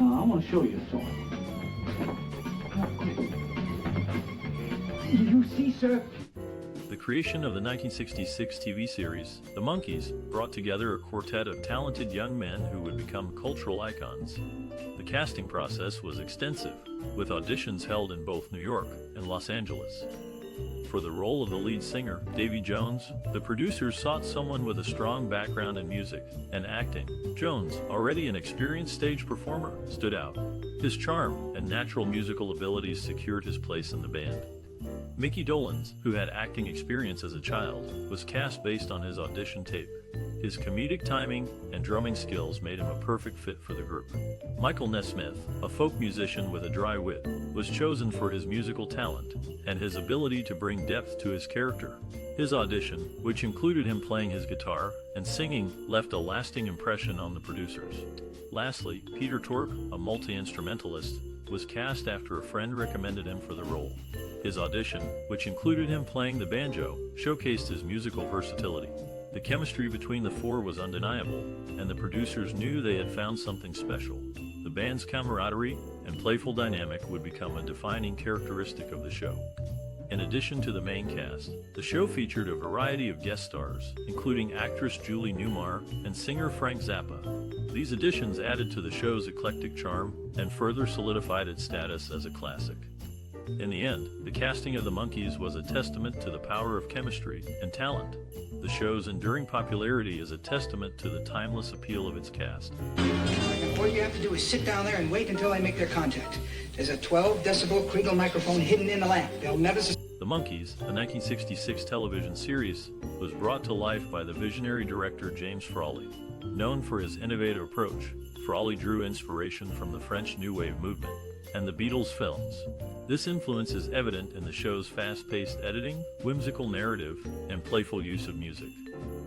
I want to show you something. You see, sir? The creation of the 1966 TV series, The Monkees, brought together a quartet of talented young men who would become cultural icons. The casting process was extensive, with auditions held in both New York and Los Angeles. For the role of the lead singer, Davy Jones, the producers sought someone with a strong background in music and acting. Jones, already an experienced stage performer, stood out. His charm and natural musical abilities secured his place in the band. Micky Dolenz, who had acting experience as a child, was cast based on his audition tape. His comedic timing and drumming skills made him a perfect fit for the group. Nesmith, a folk musician with a dry wit, was chosen for his musical talent and his ability to bring depth to his character. His audition, which included him playing his guitar and singing, left a lasting impression on the producers. Lastly, Tork, a multi-instrumentalist, was cast after a friend recommended him for the role. His audition, which included him playing the banjo, showcased his musical versatility. The chemistry between the four was undeniable, and the producers knew they had found something special. The band's camaraderie and playful dynamic would become a defining characteristic of the show. In addition to the main cast, the show featured a variety of guest stars, including actress Julie Newmar and singer Frank Zappa. These additions added to the show's eclectic charm and further solidified its status as a classic. In the end, the casting of the Monkees was a testament to the power of chemistry and talent. The show's enduring popularity is a testament to the timeless appeal of its cast. All you have to do is sit down there and wait until they make their contact. There's a 12-decibel Kriegel microphone hidden in the lamp. They'll never The Monkees, a 1966 television series, was brought to life by the visionary director James Frawley. Known for his innovative approach, Frawley drew inspiration from the French New Wave movement and the Beatles films. This influence is evident in the show's fast-paced editing, whimsical narrative, and playful use of music.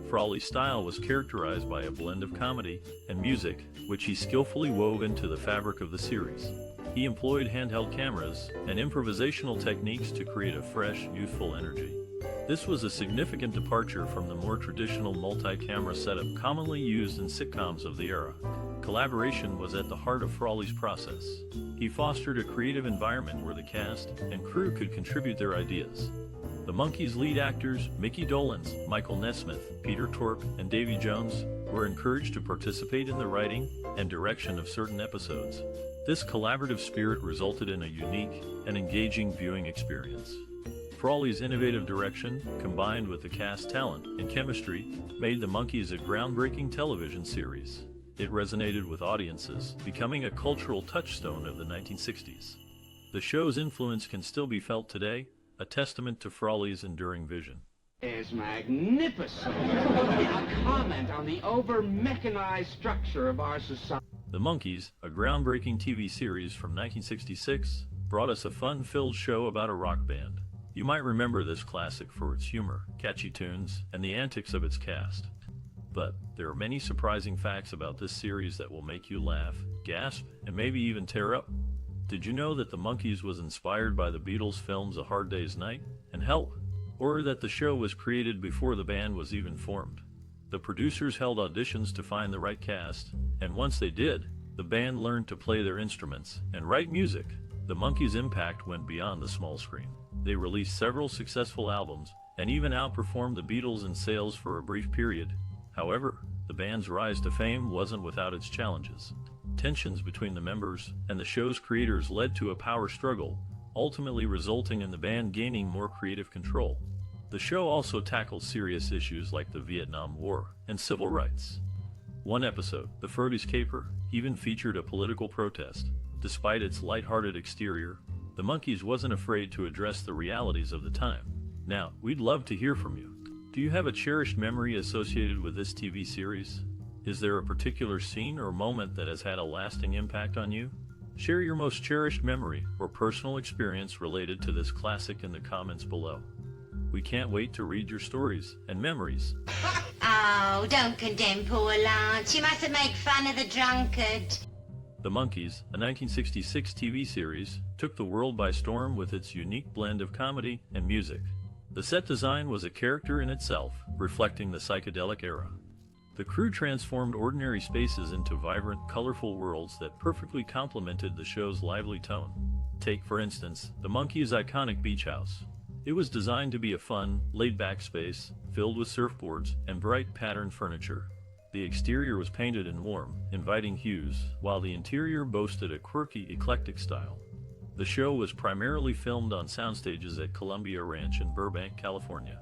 Frawley's style was characterized by a blend of comedy and music, which he skillfully wove into the fabric of the series. He employed handheld cameras and improvisational techniques to create a fresh, youthful energy. This was a significant departure from the more traditional multi-camera setup commonly used in sitcoms of the era. Collaboration was at the heart of Frawley's process. He fostered a creative environment where the cast and crew could contribute their ideas. The Monkees' lead actors, Micky Dolenz, Nesmith, Tork, and Davy Jones, were encouraged to participate in the writing and direction of certain episodes. This collaborative spirit resulted in a unique and engaging viewing experience. Frawley's innovative direction, combined with the cast talent and chemistry, made The Monkees a groundbreaking television series. It resonated with audiences, becoming a cultural touchstone of the 1960s. The show's influence can still be felt today, a testament to Frawley's enduring vision. Is magnificent. A comment on the over-mechanized structure of our society. The Monkees, a groundbreaking TV series from 1966, brought us a fun-filled show about a rock band. You might remember this classic for its humor, catchy tunes, and the antics of its cast. But there are many surprising facts about this series that will make you laugh, gasp, and maybe even tear up. Did you know that The Monkees was inspired by the Beatles' films A Hard Day's Night and Help? Or that the show was created before the band was even formed? The producers held auditions to find the right cast, and once they did, the band learned to play their instruments and write music. The Monkees' impact went beyond the small screen. They released several successful albums and even outperformed the Beatles in sales for a brief period. However, the band's rise to fame wasn't without its challenges. Tensions between the members and the show's creators led to a power struggle, ultimately resulting in the band gaining more creative control. The show also tackled serious issues like the Vietnam War and civil rights. One episode, The Furth's Caper, even featured a political protest. Despite its lighthearted exterior, The Monkees wasn't afraid to address the realities of the time. Now, we'd love to hear from you. Do you have a cherished memory associated with this TV series? Is there a particular scene or moment that has had a lasting impact on you? Share your most cherished memory or personal experience related to this classic in the comments below. We can't wait to read your stories and memories. Oh, don't condemn poor Lance. You mustn't make fun of the drunkard. The Monkees, a 1966 TV series, took the world by storm with its unique blend of comedy and music. The set design was a character in itself, reflecting the psychedelic era. The crew transformed ordinary spaces into vibrant, colorful worlds that perfectly complemented the show's lively tone. Take, for instance, the Monkees' iconic beach house. It was designed to be a fun, laid-back space, filled with surfboards and bright patterned furniture. The exterior was painted in warm, inviting hues, while the interior boasted a quirky, eclectic style. The show was primarily filmed on soundstages at Columbia Ranch in Burbank, California.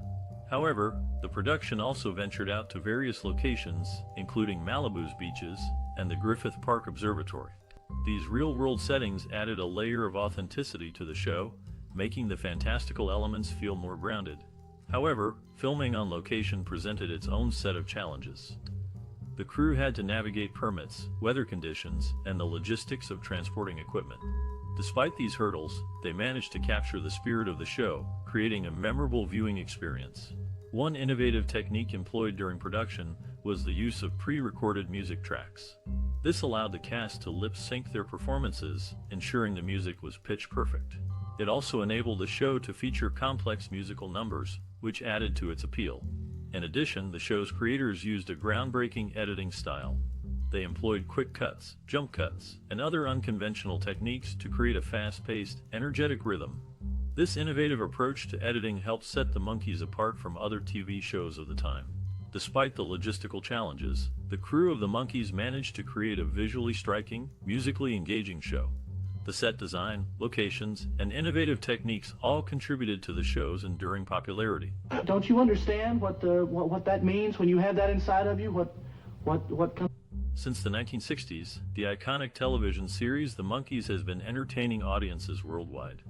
However, the production also ventured out to various locations, including Malibu's beaches and the Griffith Park Observatory. These real-world settings added a layer of authenticity to the show, making the fantastical elements feel more grounded. However, filming on location presented its own set of challenges. The crew had to navigate permits, weather conditions, and the logistics of transporting equipment. Despite these hurdles, they managed to capture the spirit of the show, creating a memorable viewing experience. One innovative technique employed during production was the use of pre-recorded music tracks. This allowed the cast to lip-sync their performances, ensuring the music was pitch perfect. It also enabled the show to feature complex musical numbers, which added to its appeal. In addition, the show's creators used a groundbreaking editing style. They employed quick cuts, jump cuts, and other unconventional techniques to create a fast-paced, energetic rhythm. This innovative approach to editing helped set the Monkees apart from other TV shows of the time. Despite the logistical challenges, the crew of the Monkees managed to create a visually striking, musically engaging show. The set design, locations, and innovative techniques all contributed to the show's enduring popularity. Don't you understand what that means when you have that inside of you? What comes? Since the 1960s, the iconic television series The Monkees has been entertaining audiences worldwide.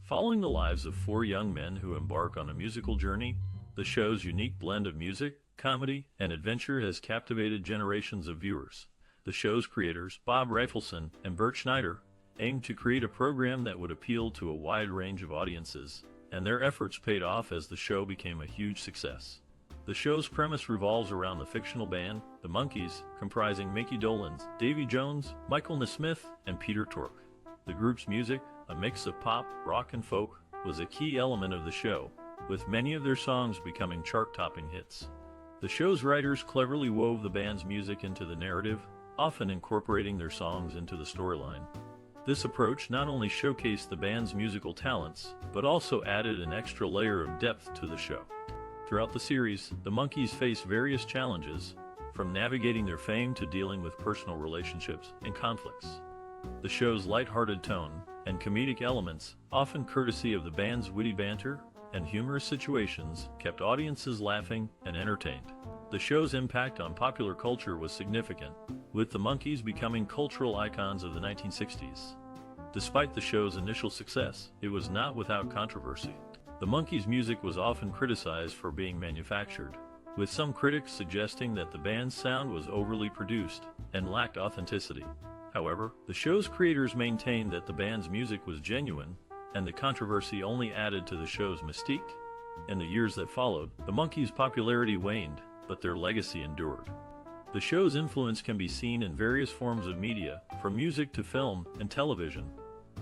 Following the lives of four young men who embark on a musical journey, the show's unique blend of music, comedy, and adventure has captivated generations of viewers. The show's creators, Bob Rafelson and Bert Schneider, aimed to create a program that would appeal to a wide range of audiences, and their efforts paid off as the show became a huge success. The show's premise revolves around the fictional band, the Monkees, comprising Micky Dolenz, Davy Jones, Michael Nesmith, and Peter Tork. The group's music, a mix of pop, rock, and folk, was a key element of the show, with many of their songs becoming chart-topping hits. The show's writers cleverly wove the band's music into the narrative, often incorporating their songs into the storyline. This approach not only showcased the band's musical talents, but also added an extra layer of depth to the show. Throughout the series, the Monkees face various challenges, from navigating their fame to dealing with personal relationships and conflicts. The show's lighthearted tone and comedic elements, often courtesy of the band's witty banter and humorous situations, kept audiences laughing and entertained. The show's impact on popular culture was significant, with the Monkees becoming cultural icons of the 1960s. Despite the show's initial success, it was not without controversy. The Monkees' music was often criticized for being manufactured, with some critics suggesting that the band's sound was overly produced and lacked authenticity. However, the show's creators maintained that the band's music was genuine, and the controversy only added to the show's mystique. In the years that followed, the Monkees' popularity waned, but their legacy endured. The show's influence can be seen in various forms of media, from music to film and television.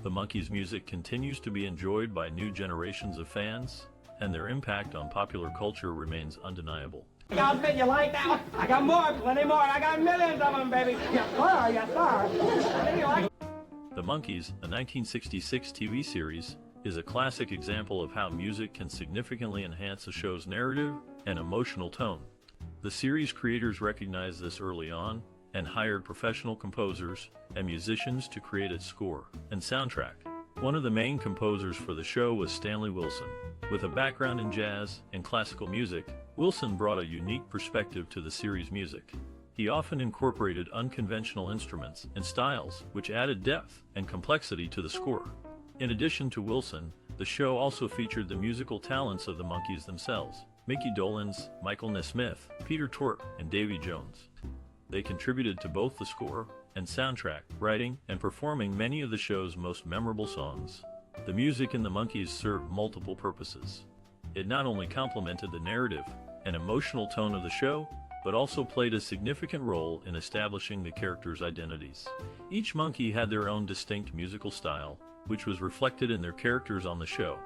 The Monkees' music continues to be enjoyed by new generations of fans, and their impact on popular culture remains undeniable. I'll bet you like that one. I got more, plenty more. I got millions of them, baby. Yes, sir. Yes, sir. The Monkees, a 1966 TV series, is a classic example of how music can significantly enhance a show's narrative and emotional tone. The series creators recognized this early on and hired professional composers and musicians to create its score and soundtrack. One of the main composers for the show was Stanley Wilson. With a background in jazz and classical music, Wilson brought a unique perspective to the series' music. He often incorporated unconventional instruments and styles, which added depth and complexity to the score. In addition to Wilson, the show also featured the musical talents of the Monkees themselves: Micky Dolenz, Michael Nesmith, Peter Tork, and Davy Jones. They contributed to both the score and soundtrack, writing and performing many of the show's most memorable songs. The music in the Monkees served multiple purposes. It not only complemented the narrative and emotional tone of the show, but also played a significant role in establishing the characters' identities. Each Monkee had their own distinct musical style, which was reflected in their characters on the show.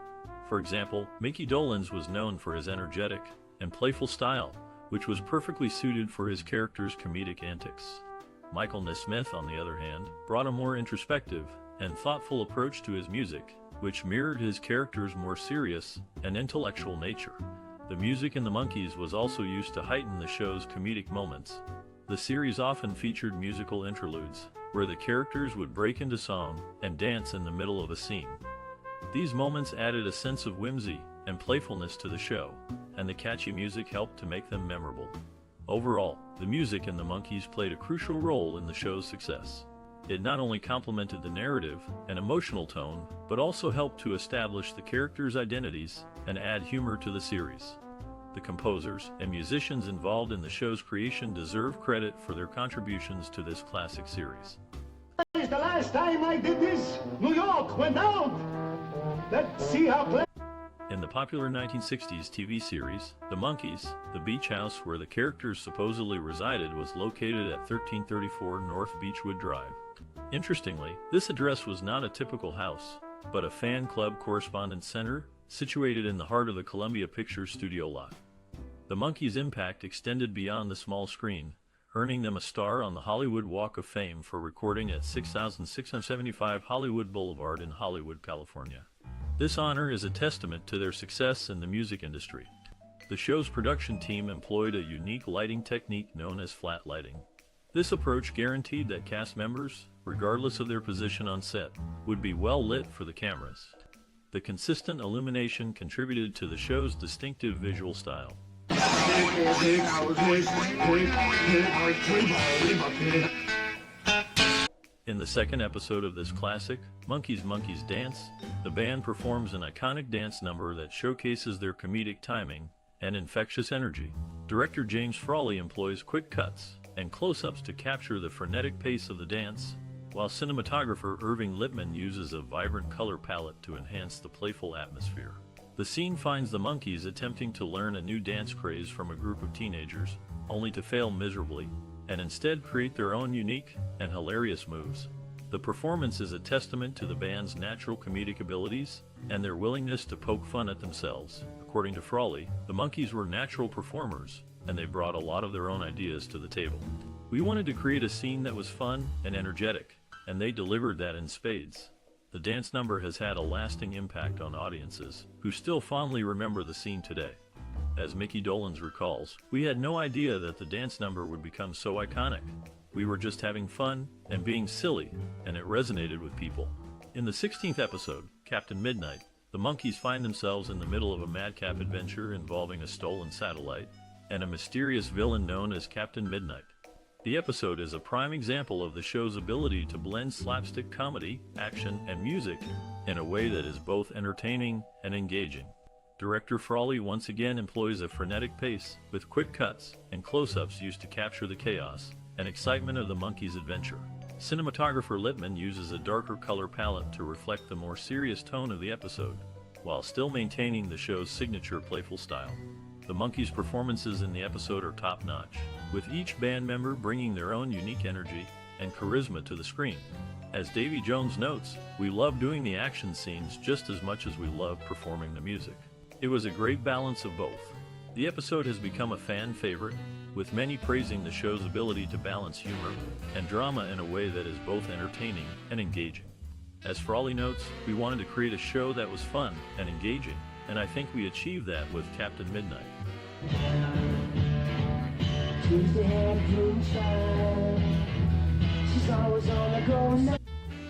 For example, Micky Dolenz was known for his energetic and playful style, which was perfectly suited for his character's comedic antics. Michael Nesmith, on the other hand, brought a more introspective and thoughtful approach to his music, which mirrored his character's more serious and intellectual nature. The music in the Monkees was also used to heighten the show's comedic moments. The series often featured musical interludes, where the characters would break into song and dance in the middle of a scene. These moments added a sense of whimsy and playfulness to the show, and the catchy music helped to make them memorable. Overall, the music in the Monkees played a crucial role in the show's success. It not only complemented the narrative and emotional tone, but also helped to establish the characters' identities and add humor to the series. The composers and musicians involved in the show's creation deserve credit for their contributions to this classic series. It's the last time I did this. New York went down. Let's see how. In the popular 1960s TV series, The Monkees, the beach house where the characters supposedly resided was located at 1334 North Beechwood Drive. Interestingly, this address was not a typical house, but a fan club correspondence center situated in the heart of the Columbia Pictures studio lot. The Monkees' impact extended beyond the small screen, earning them a star on the Hollywood Walk of Fame for recording at 6675 Hollywood Boulevard in Hollywood, California. This honor is a testament to their success in the music industry. The show's production team employed a unique lighting technique known as flat lighting. This approach guaranteed that cast members, regardless of their position on set, would be well lit for the cameras. The consistent illumination contributed to the show's distinctive visual style. In the second episode of this classic, Monkees Dance, the band performs an iconic dance number that showcases their comedic timing and infectious energy. Director James Frawley employs quick cuts and close-ups to capture the frenetic pace of the dance, while cinematographer Irving Lippman uses a vibrant color palette to enhance the playful atmosphere. The scene finds the Monkees attempting to learn a new dance craze from a group of teenagers, only to fail miserably, and instead create their own unique and hilarious moves. The performance is a testament to the band's natural comedic abilities and their willingness to poke fun at themselves. According to Frawley, the Monkees were natural performers, and they brought a lot of their own ideas to the table. We wanted to create a scene that was fun and energetic, and they delivered that in spades. The dance number has had a lasting impact on audiences, who still fondly remember the scene today. As Micky Dolenz recalls, "We had no idea that the dance number would become so iconic. We were just having fun and being silly, and it resonated with people." In the 16th episode, Captain Midnight, the Monkees find themselves in the middle of a madcap adventure involving a stolen satellite and a mysterious villain known as Captain Midnight. The episode is a prime example of the show's ability to blend slapstick comedy, action, and music in a way that is both entertaining and engaging. Director Frawley once again employs a frenetic pace, with quick cuts and close-ups used to capture the chaos and excitement of the Monkees' adventure. Cinematographer Lippman uses a darker color palette to reflect the more serious tone of the episode, while still maintaining the show's signature playful style. The Monkees' performances in the episode are top-notch, with each band member bringing their own unique energy and charisma to the screen. As Davy Jones notes, "We love doing the action scenes just as much as we love performing the music." It was a great balance of both. The episode has become a fan favorite, with many praising the show's ability to balance humor and drama in a way that is both entertaining and engaging. As Frawley notes, "We wanted to create a show that was fun and engaging, and I think we achieved that with Captain Midnight."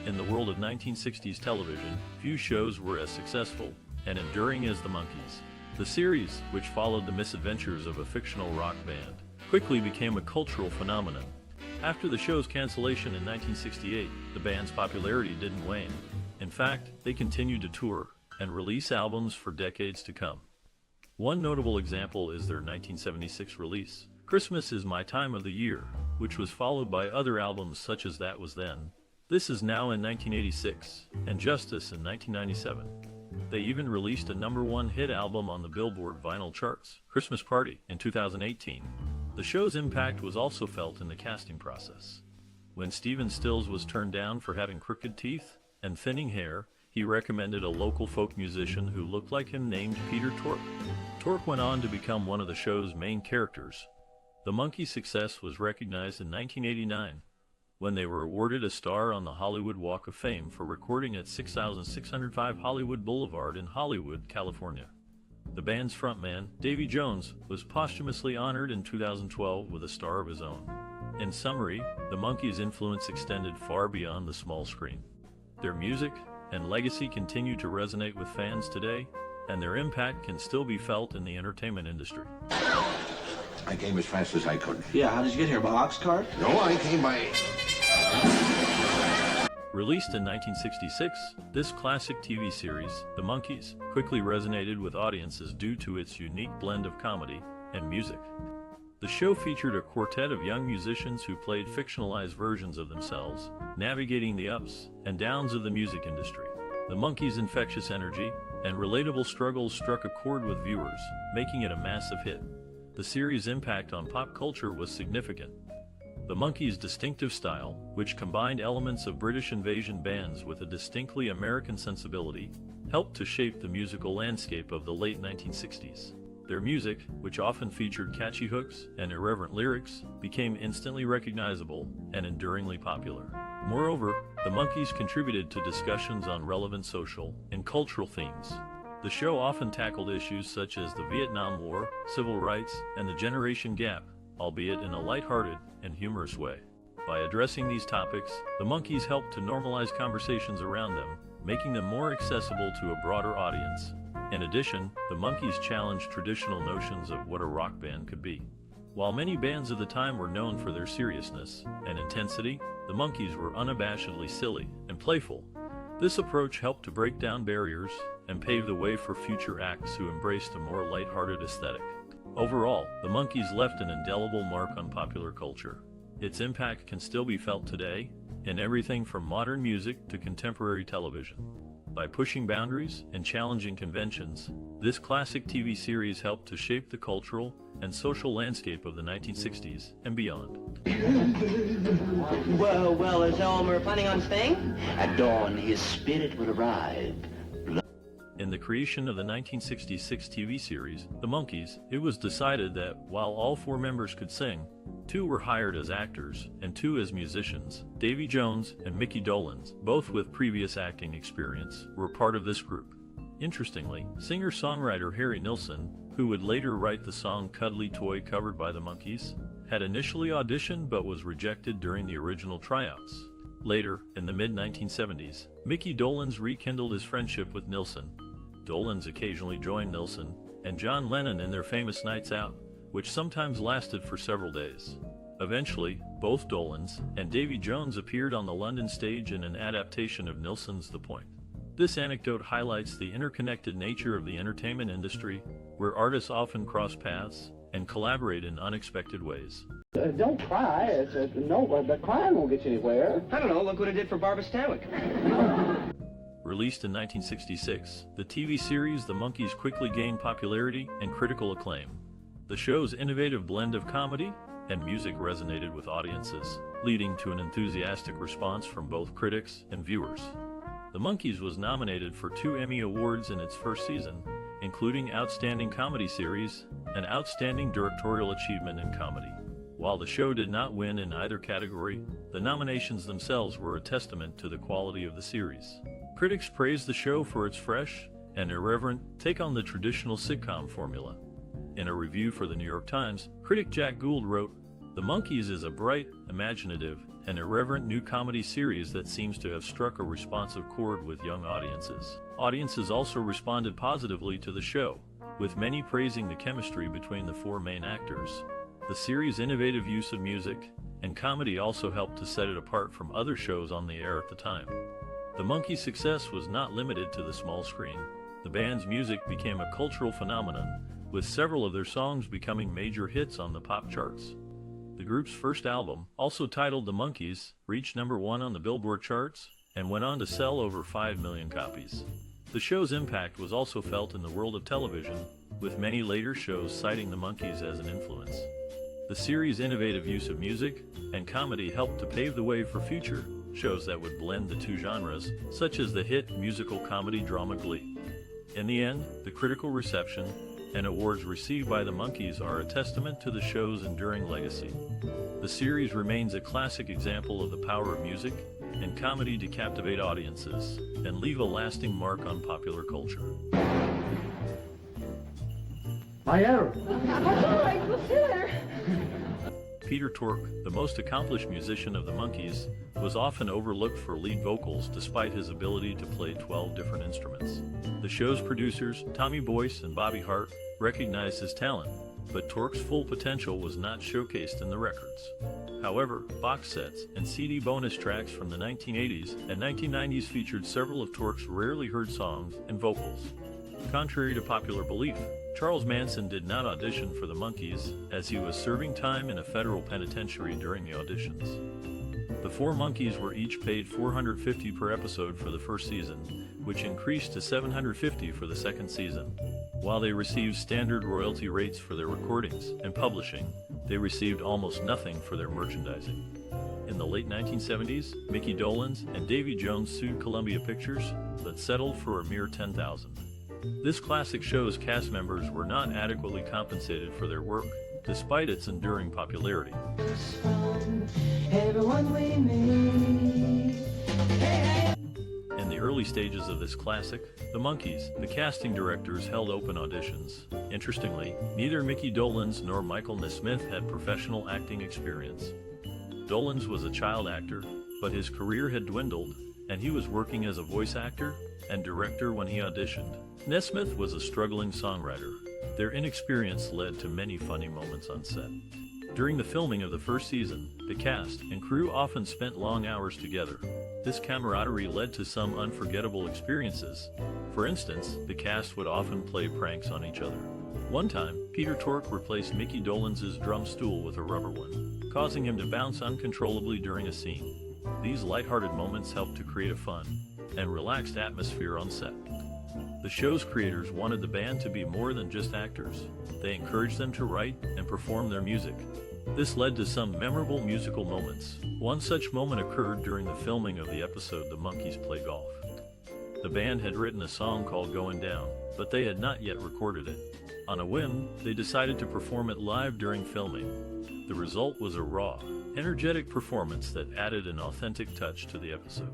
In the world of 1960s television, few shows were as successful and enduring as the Monkees. The series, which followed the misadventures of a fictional rock band, quickly became a cultural phenomenon. After the show's cancellation in 1968, the band's popularity didn't wane. In fact, they continued to tour and release albums for decades to come. One notable example is their 1976 release, "Christmas Is My Time of the Year," which was followed by other albums such as That Was Then, This Is Now in 1986, and Justice in 1997. They even released a #1 hit album on the Billboard vinyl charts, Christmas Party, in 2018. The show's impact was also felt in the casting process. When Stephen Stills was turned down for having crooked teeth and thinning hair, he recommended a local folk musician who looked like him named Peter Tork. Tork went on to become one of the show's main characters, The Monkees' success was recognized in 1989 when they were awarded a star on the Hollywood Walk of Fame for recording at 6605 Hollywood Boulevard in Hollywood, California. The band's frontman, Davy Jones, was posthumously honored in 2012 with a star of his own. In summary, the Monkees' influence extended far beyond the small screen. Their music and legacy continue to resonate with fans today, and their impact can still be felt in the entertainment industry. I came as fast as I could. Yeah, how did you get here? By ox cart? No, I came by... Released in 1966, this classic TV series, The Monkees, quickly resonated with audiences due to its unique blend of comedy and music. The show featured a quartet of young musicians who played fictionalized versions of themselves, navigating the ups and downs of the music industry. The Monkees' infectious energy and relatable struggles struck a chord with viewers, making it a massive hit. The series' impact on pop culture was significant. The Monkees' distinctive style, which combined elements of British invasion bands with a distinctly American sensibility, helped to shape the musical landscape of the late 1960s. Their music, which often featured catchy hooks and irreverent lyrics, became instantly recognizable and enduringly popular. Moreover, the Monkees contributed to discussions on relevant social and cultural themes. The show often tackled issues such as the Vietnam War, civil rights, and the generation gap, albeit in a lighthearted and humorous way. By addressing these topics, the Monkees helped to normalize conversations around them, making them more accessible to a broader audience. In addition, the Monkees challenged traditional notions of what a rock band could be. While many bands of the time were known for their seriousness and intensity, the Monkees were unabashedly silly and playful. This approach helped to break down barriers and pave the way for future acts who embraced a more lighthearted aesthetic. Overall, the Monkees left an indelible mark on popular culture. Its impact can still be felt today, in everything from modern music to contemporary television. By pushing boundaries and challenging conventions, this classic TV series helped to shape the cultural and social landscape of the 1960s and beyond. Well, is Elmer planning on staying? At dawn, his spirit will arrive. In the creation of the 1966 TV series, The Monkees, it was decided that while all four members could sing, two were hired as actors and two as musicians. Davy Jones and Micky Dolenz, both with previous acting experience, were part of this group. Interestingly, singer-songwriter Harry Nilsson, who would later write the song Cuddly Toy covered by The Monkees, had initially auditioned but was rejected during the original tryouts. Later, in the mid-1970s, Micky Dolenz rekindled his friendship with Nilsson. Dolenz occasionally joined Nilsson and John Lennon in their famous nights out, which sometimes lasted for several days. Eventually, both Dolenz and Davy Jones appeared on the London stage in an adaptation of Nilsson's The Point. This anecdote highlights the interconnected nature of the entertainment industry, where artists often cross paths and collaborate in unexpected ways. Don't cry. No, the crying won't get you anywhere. I don't know, look what it did for Barbara Stanwyck. Released in 1966, the TV series The Monkees quickly gained popularity and critical acclaim. The show's innovative blend of comedy and music resonated with audiences, leading to an enthusiastic response from both critics and viewers. The Monkees was nominated for 2 Emmy Awards in its first season, including Outstanding Comedy Series and Outstanding Directorial Achievement in Comedy. While the show did not win in either category, the nominations themselves were a testament to the quality of the series. Critics praised the show for its fresh and irreverent take on the traditional sitcom formula. In a review for the New York Times, critic Jack Gould wrote, "The Monkees is a bright, imaginative, and irreverent new comedy series that seems to have struck a responsive chord with young audiences." Audiences also responded positively to the show, with many praising the chemistry between the four main actors. The series' innovative use of music and comedy also helped to set it apart from other shows on the air at the time. The Monkees' success was not limited to the small screen. The band's music became a cultural phenomenon, with several of their songs becoming major hits on the pop charts. The group's first album, also titled The Monkees, reached #1 on the Billboard charts and went on to sell over 5 million copies. The show's impact was also felt in the world of television, with many later shows citing the Monkees as an influence. The series' innovative use of music and comedy helped to pave the way for future shows that would blend the two genres, such as the hit musical comedy drama Glee. In the end, the critical reception, and awards received by the Monkees are a testament to the show's enduring legacy. The series remains a classic example of the power of music and comedy to captivate audiences and leave a lasting mark on popular culture. My error. That's all right. We'll see you later. Peter Tork, the most accomplished musician of the Monkees, was often overlooked for lead vocals despite his ability to play 12 different instruments. The show's producers, Tommy Boyce and Bobby Hart, recognized his talent, but Tork's full potential was not showcased in the records. However, box sets and CD bonus tracks from the 1980s and 1990s featured several of Tork's rarely heard songs and vocals. Contrary to popular belief, Charles Manson did not audition for the Monkees, as he was serving time in a federal penitentiary during the auditions. The four Monkees were each paid $450 per episode for the first season, which increased to $750 for the second season. While they received standard royalty rates for their recordings and publishing, they received almost nothing for their merchandising. In the late 1970s, Micky Dolenz and Davy Jones sued Columbia Pictures, but settled for a mere $10,000. This classic show's cast members were not adequately compensated for their work, despite its enduring popularity. In the early stages of this classic, the Monkees, the casting directors held open auditions. Interestingly, neither Micky Dolenz nor Michael Nesmith had professional acting experience. Dolenz was a child actor, but his career had dwindled, and he was working as a voice actor and director when he auditioned. Nesmith was a struggling songwriter. Their inexperience led to many funny moments on set. During the filming of the first season, the cast and crew often spent long hours together. This camaraderie led to some unforgettable experiences. For instance, the cast would often play pranks on each other. One time, Peter Tork replaced Micky Dolenz's drum stool with a rubber one, causing him to bounce uncontrollably during a scene. These lighthearted moments helped to create a fun and relaxed atmosphere on set. The show's creators wanted the band to be more than just actors. They encouraged them to write and perform their music. This led to some memorable musical moments. One such moment occurred during the filming of the episode The Monkees Play Golf. The band had written a song called Going Down, but they had not yet recorded it. On a whim, they decided to perform it live during filming. The result was a raw, energetic performance that added an authentic touch to the episode.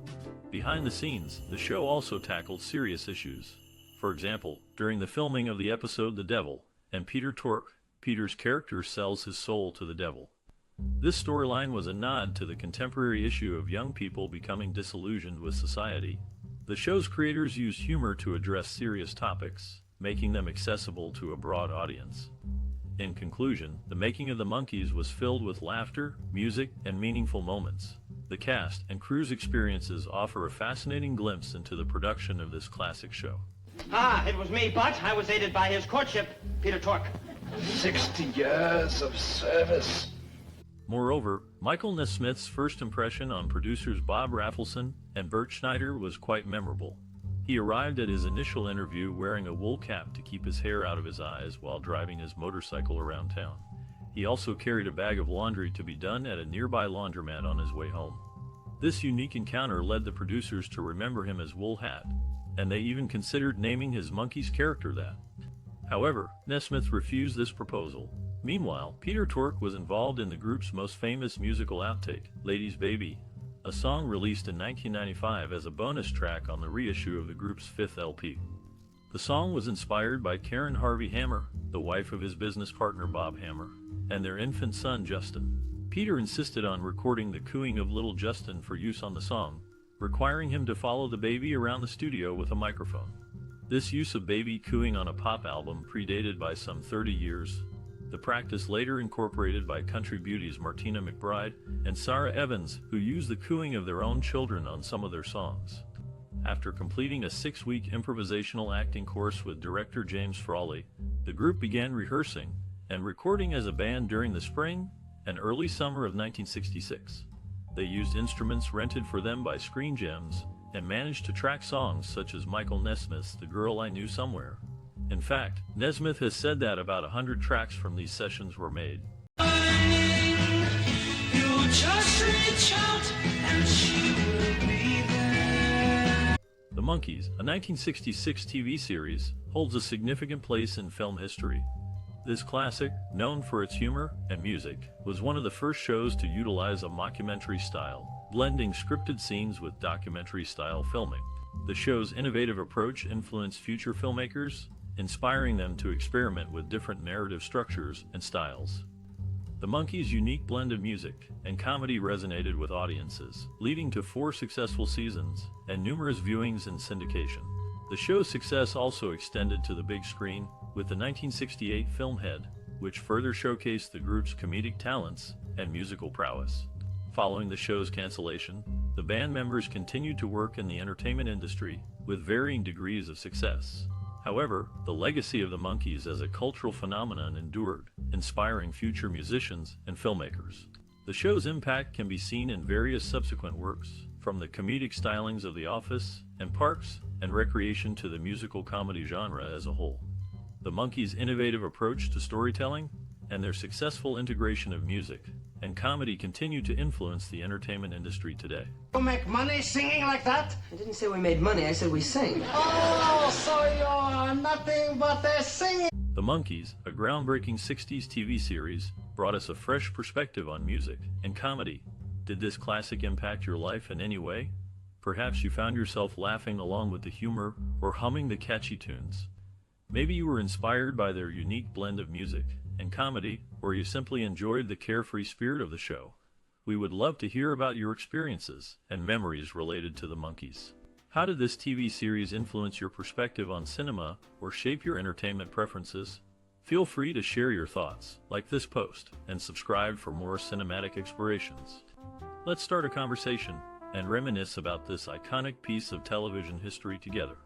Behind the scenes, the show also tackled serious issues. For example, during the filming of the episode The Devil and Peter Tork, Peter's character sells his soul to the devil. This storyline was a nod to the contemporary issue of young people becoming disillusioned with society. The show's creators used humor to address serious topics, making them accessible to a broad audience. In conclusion, the making of the Monkees was filled with laughter, music, and meaningful moments. The cast and crew's experiences offer a fascinating glimpse into the production of this classic show. Ah, it was me, but I was aided by his courtship, Peter Tork. 60 years of service. Moreover, Michael Nesmith's first impression on producers Bob Rafelson and Bert Schneider was quite memorable. He arrived at his initial interview wearing a wool cap to keep his hair out of his eyes while driving his motorcycle around town. He also carried a bag of laundry to be done at a nearby laundromat on his way home. This unique encounter led the producers to remember him as Wool Hat, and they even considered naming his Monkees character that. However, Nesmith refused this proposal. Meanwhile, Peter Tork was involved in the group's most famous musical outtake, Lady's Baby, a song released in 1995 as a bonus track on the reissue of the group's fifth LP. The song was inspired by Karen Harvey Hammer, the wife of his business partner Bob Hammer, and their infant son Justin. Peter insisted on recording the cooing of little Justin for use on the song, requiring him to follow the baby around the studio with a microphone. This use of baby cooing on a pop album predated by some 30 years. The practice later incorporated by country beauties Martina McBride and Sarah Evans, who used the cooing of their own children on some of their songs. After completing a 6-week improvisational acting course with director James Frawley, the group began rehearsing and recording as a band during the spring and early summer of 1966. They used instruments rented for them by Screen Gems and managed to track songs such as Michael Nesmith's The Girl I Knew Somewhere. In fact, Nesmith has said that about 100 tracks from these sessions were made. You just reach out and she will be there. The Monkees, a 1966 TV series, holds a significant place in film history. This classic, known for its humor and music, was one of the first shows to utilize a mockumentary style, blending scripted scenes with documentary-style filming. The show's innovative approach influenced future filmmakers, inspiring them to experiment with different narrative structures and styles. The Monkees' unique blend of music and comedy resonated with audiences, leading to 4 successful seasons and numerous viewings and syndication. The show's success also extended to the big screen, with the 1968 film Head, which further showcased the group's comedic talents and musical prowess. Following the show's cancellation, the band members continued to work in the entertainment industry with varying degrees of success. However, the legacy of the Monkees as a cultural phenomenon endured, inspiring future musicians and filmmakers. The show's impact can be seen in various subsequent works, from the comedic stylings of The Office and Parks and Recreation to the musical comedy genre as a whole. The Monkees' innovative approach to storytelling and their successful integration of music and comedy continue to influence the entertainment industry today. You make money singing like that? I didn't say we made money, I said we sing. Oh, so you're nothing but a singing. The Monkees, a groundbreaking 60s TV series, brought us a fresh perspective on music and comedy. Did this classic impact your life in any way? Perhaps you found yourself laughing along with the humor or humming the catchy tunes. Maybe you were inspired by their unique blend of music and comedy, or you simply enjoyed the carefree spirit of the show. We would love to hear about your experiences and memories related to the Monkees. How did this TV series influence your perspective on cinema or shape your entertainment preferences? Feel free to share your thoughts, like this post, and subscribe for more cinematic explorations. Let's start a conversation and reminisce about this iconic piece of television history together.